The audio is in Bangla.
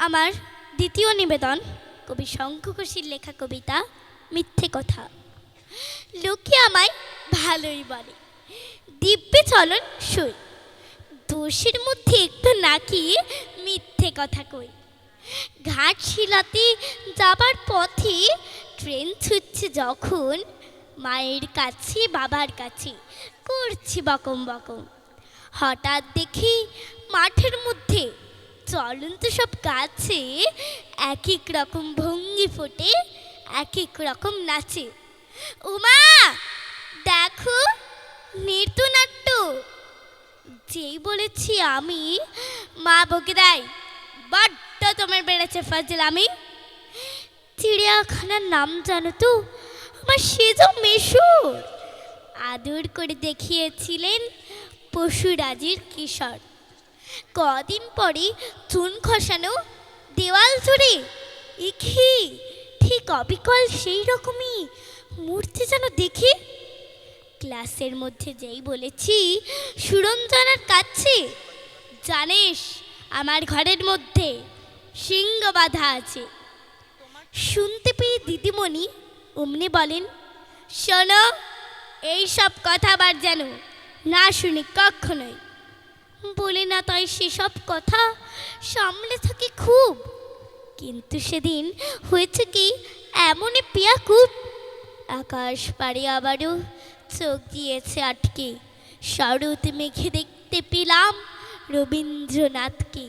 আমার দ্বিতীয় নিবেদন কবি শঙ্খ ঘোষের লেখা কবিতা মিথ্যে কথা। লোকে আমায় ভালোই বলে, দিব্যে চলন সই, দোষের মধ্যে একটু নাকি মিথ্যে কথা কই। ঘাটশিলাতে যাবার পথে ট্রেন ছুটছে যখন, মায়ের কাছে বাবার কাছে করছি বকম বকম। হঠাৎ দেখি মাঠের মধ্যে চলন্ত সব গাছে এক এক রকম ভঙ্গি ফোটে, এক এক রকম নাচে। উমা দেখো নৃত্যনাট্য। যেই বলেছি আমি, মা বকে দেয়, বড্ড তোমার বেড়েছে ফাজলামি। চিড়িয়াখানার নাম জানো তো? আমার সেজ মেশুর আদর করে দেখিয়েছিলেন পশুরাজির কিশোর। কদিন পরে চুন খসানো দেওয়াল জুড়ে ইখি ঠিক অবিকল সেই রকমই মূর্তি যেন দেখি। ক্লাসের মধ্যে যেই বলেছি সুরঞ্জনার কাছে, জানিস আমার ঘরের মধ্যে সিংহ বাঁধা আছে। শুনতে পেয়ে দিদিমণি অমনি বলেন, শোনো এই সব কথা আবার যেন না শুনি কখনোই। বলে না তাই সেসব কথা সামলে থাকি খুব, কিন্তু সেদিন হয়েছে কি এমনই পিয়াকুব। আকাশ পাড়ে আবারও চোখ গিয়েছে আটকে, শরৎ মেঘে দেখতে পেলাম রবীন্দ্রনাথকে।